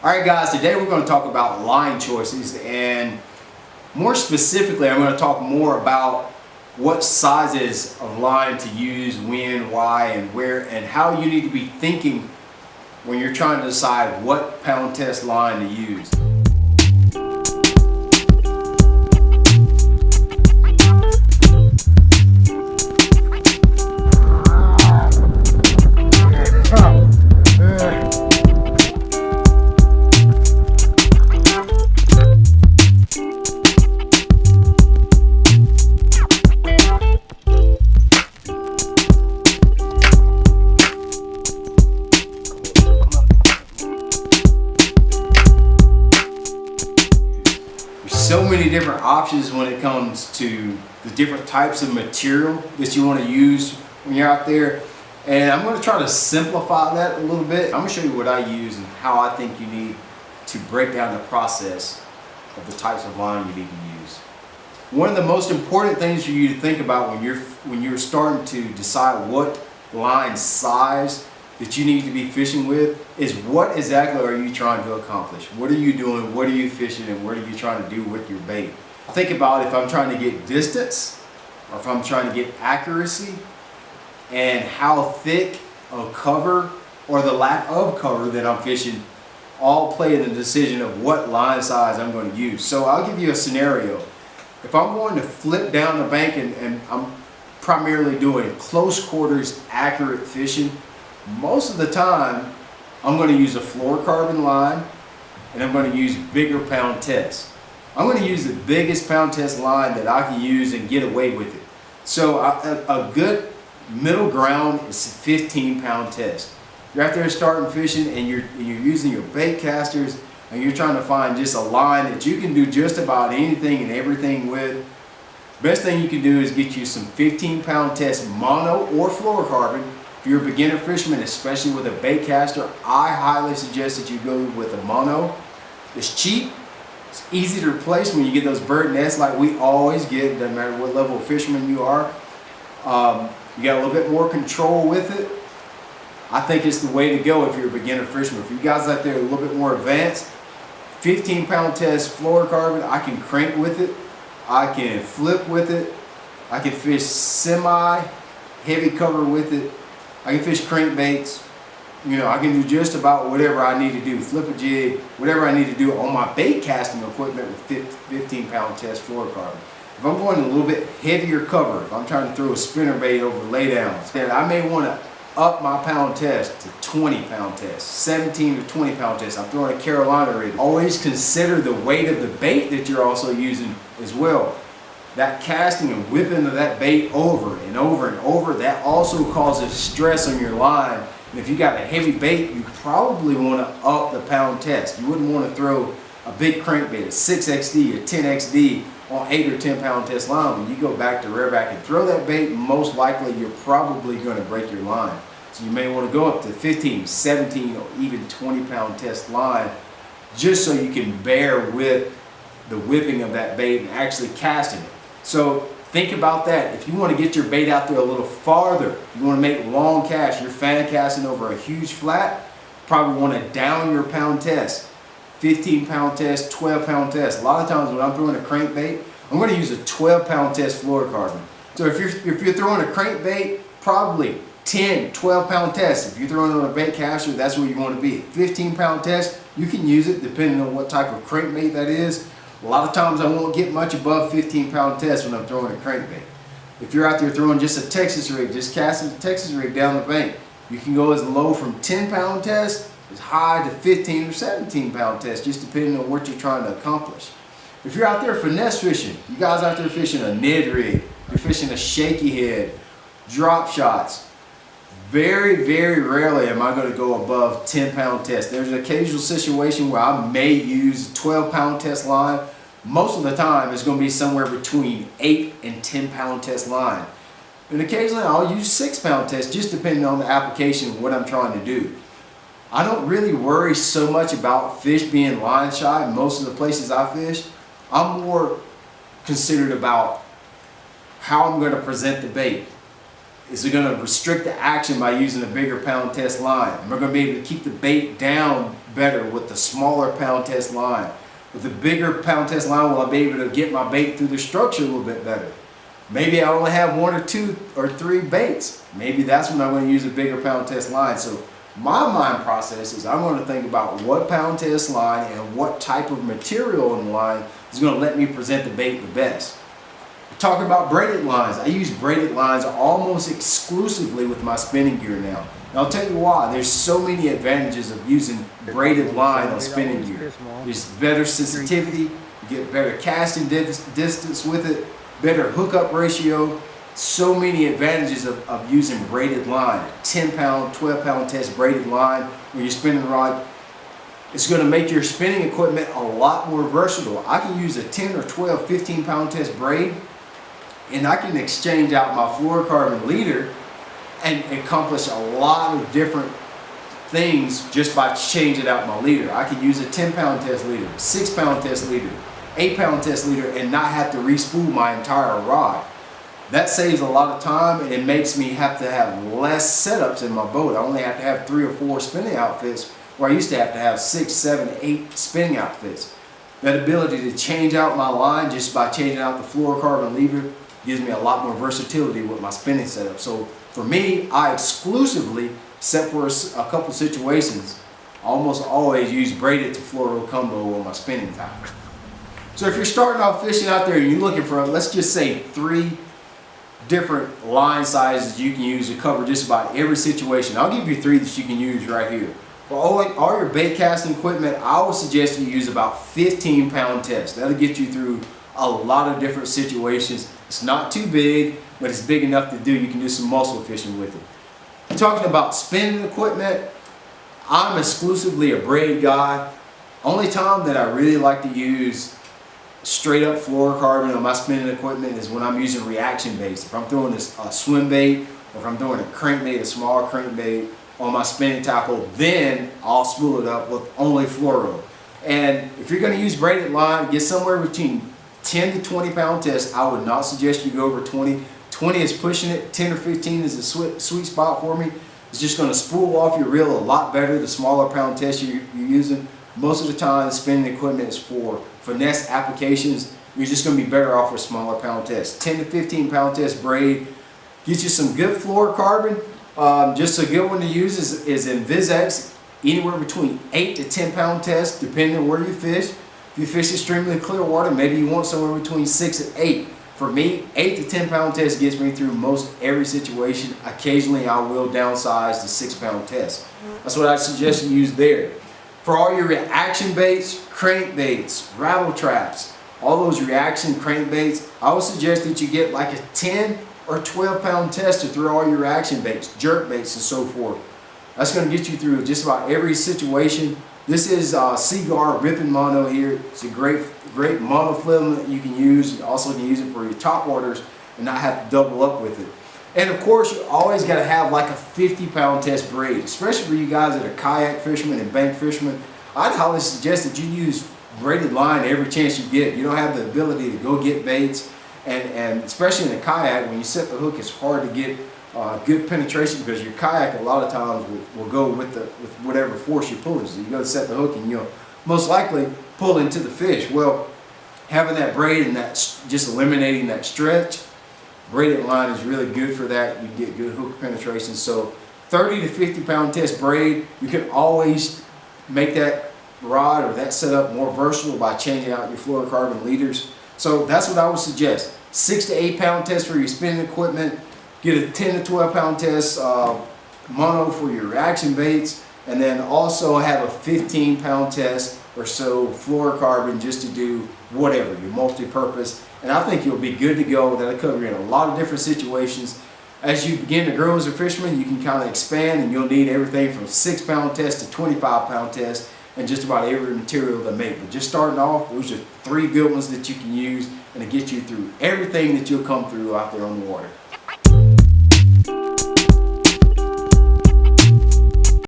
Alright guys, today we're going to talk about line choices, and more specifically I'm going to talk more about what sizes of line to use, when, why, and where, and how you need to be thinking when you're trying to decide what pound test line to use. So many different options when it comes to the different types of material that you want to use when you're out there, and I'm going to try to simplify that a little bit. I'm going to show you what I use and how I think you need to break down the process of the types of line you need to use. One of the most important things for you to think about when you're starting to decide what line size that you need to be fishing with is what exactly are you trying to accomplish? What are you doing? What are you fishing? And what are you trying to do with your bait? Think about if I'm trying to get distance or if I'm trying to get accuracy, and how thick of cover or the lack of cover that I'm fishing all play in the decision of what line size I'm going to use. So I'll give you a scenario. If I'm going to flip down the bank and I'm primarily doing close quarters accurate fishing, most of the time I'm going to use a fluorocarbon line, and I'm going to use bigger pound tests. I'm going to use the biggest pound test line that I can use and get away with it. So a good middle ground is a 15-pound test. You're out there starting fishing and you're using your bait casters and you're trying to find just a line that you can do just about anything and everything with. Best thing you can do is get you some 15-pound test mono or fluorocarbon. If you're a beginner fisherman, especially with a bait caster, I highly suggest that you go with a mono. It's cheap, it's easy to replace when you get those bird nests like we always get, no matter what level of fisherman you are. You got a little bit more control with it. I think it's the way to go if you're a beginner fisherman. For you guys out there a little bit more advanced, 15-pound test fluorocarbon, I can crank with it, I can flip with it, I can fish semi-heavy cover with it, I can fish crankbaits. You know, I can do just about whatever I need to do, flip a jig, whatever I need to do on my bait casting equipment with 15-pound test fluorocarbon. If I'm going a little bit heavier cover, if I'm trying to throw a spinner bait over laydowns, then I may want to up my pound test to 20-pound test, 17 to 20-pound test. I'm throwing a Carolina rig. Always consider the weight of the bait that you're also using as well. That casting and whipping of that bait over and over and over, that also causes stress on your line. And if you got a heavy bait, you probably want to up the pound test. You wouldn't want to throw a big crankbait, a 6XD, a 10XD on 8 or 10-pound test line. When you go back to rearback and throw that bait, most likely you're probably going to break your line. So you may want to go up to 15, 17, or even 20-pound test line just so you can bear with the whipping of that bait and actually casting it. So think about that. If you want to get your bait out there a little farther, you want to make long casts, you're fan casting over a huge flat, probably want to down your pound test. 15-pound test, 12-pound test. A lot of times when I'm throwing a crankbait, I'm going to use a 12-pound test fluorocarbon. So if you're throwing a crankbait, probably 10, 12-pound test. If you're throwing on a bait caster, that's where you want to be. 15-pound test, you can use it depending on what type of crankbait that is. A lot of times I won't get much above 15-pound test when I'm throwing a crankbait. If you're out there throwing just a Texas rig, just casting a Texas rig down the bank, you can go as low from 10-pound test as high to 15 or 17-pound test, just depending on what you're trying to accomplish. If you're out there finesse fishing, you guys out there fishing a Ned rig, you're fishing a shaky head, drop shots, very, very rarely am I going to go above 10-pound test. There's an occasional situation where I may use a 12-pound test line. Most of the time it's going to be somewhere between 8 and 10-pound test line. And occasionally I'll use 6-pound test, just depending on the application and what I'm trying to do. I don't really worry so much about fish being line shy most of the places I fish. I'm more considered about how I'm going to present the bait. Is it going to restrict the action by using a bigger pound test line? Am I going to be able to keep the bait down better with the smaller pound test line. With the bigger pound test line, will I be able to get my bait through the structure a little bit better? Maybe I only have 1 or 2 or 3 baits. Maybe that's when I'm going to use a bigger pound test line. So my mind process is I'm going to think about what pound test line and what type of material in the line is going to let me present the bait the best. Talking about braided lines, I use braided lines almost exclusively with my spinning gear now. And I'll tell you why. There's so many advantages of using braided line on spinning gear. There's better sensitivity, you get better casting distance with it, better hookup ratio. So many advantages of using braided line. A 10 pound, 12 pound test braided line when you're spinning the rod. It's going to make your spinning equipment a lot more versatile. I can use a 10 or 12, 15 pound test braid, and I can exchange out my fluorocarbon leader and accomplish a lot of different things just by changing out my leader. I can use a 10 pound test leader, 6 pound test leader, 8 pound test leader, and not have to re-spool my entire rod. That saves a lot of time, and it makes me have to have less setups in my boat. I only have to have 3 or 4 spinning outfits, where I used to have 6, 7, 8 spinning outfits. That ability to change out my line just by changing out the fluorocarbon leader gives me a lot more versatility with my spinning setup. So for me, I exclusively, except for a couple situations, almost always use braided to fluoro combo on my spinning time. So if you're starting off fishing out there and you're looking for, let's just say 3 different line sizes you can use to cover just about every situation. I'll give you 3 that you can use right here. For all your bait casting equipment, I would suggest you use about 15 pound test. That'll get you through a lot of different situations. It's not too big, but it's big enough to do. You can do some muscle fishing with it. Talking about spinning equipment, I'm exclusively a braid guy. Only time that I really like to use straight up fluorocarbon on my spinning equipment is when I'm using reaction baits. If I'm throwing a swim bait, or if I'm throwing a crankbait, a small crankbait on my spinning tackle, then I'll spool it up with only fluoro. And if you're going to use braided line, get somewhere between 10 to 20 pound test. I would not suggest you go over 20. 20 is pushing it. 10 or 15 is a sweet spot for me. It's just going to spool off your reel a lot better the smaller pound test you're using. Most of the time, spinning equipment is for finesse applications. You're just going to be better off with smaller pound tests. 10 to 15 pound test braid. Get you some good fluorocarbon. Just a good one to use is InvisX. Anywhere between 8 to 10 pound test, depending on where you fish. If you fish extremely clear water, maybe you want somewhere between 6 and 8. For me, 8 to 10 pound test gets me through most every situation. Occasionally, I will downsize to 6 pound test. That's what I suggest you use there. For all your reaction baits, crankbaits, rattle traps, all those reaction crankbaits, I would suggest that you get like a 10 or 12 pound test to throw all your reaction baits, jerk baits, and so forth. That's going to get you through just about every situation. This is Seaguar Ripping Mono here. It's a great monofilament you can use. You also can use it for your top waters and not have to double up with it. And of course, you always got to have like a 50 pound test braid, especially for you guys that are kayak fishermen and bank fishermen. I'd highly suggest that you use braided line every chance you get. You don't have the ability to go get baits, and especially in a kayak, when you set the hook, it's hard to get good penetration because your kayak a lot of times will go with whatever force you're pulling. So you go to set the hook and you'll most likely pull into the fish. Well, having that braid and that just eliminating that stretch, braided line is really good for that. You get good hook penetration. So 30 to 50 pound test braid, you can always make that rod or that setup more versatile by changing out your fluorocarbon leaders. So that's what I would suggest. 6 to 8 pound test for your spinning equipment. Get a 10 to 12 pound test mono for your reaction baits, and then also have a 15 pound test or so fluorocarbon just to do whatever, your multi-purpose. And I think you'll be good to go. That'll cover you in a lot of different situations. As you begin to grow as a fisherman, you can kind of expand, and you'll need everything from 6 pound test to 25 pound test and just about every material to make. But just starting off, those are 3 good ones that you can use, and to get you through everything that you'll come through out there on the water.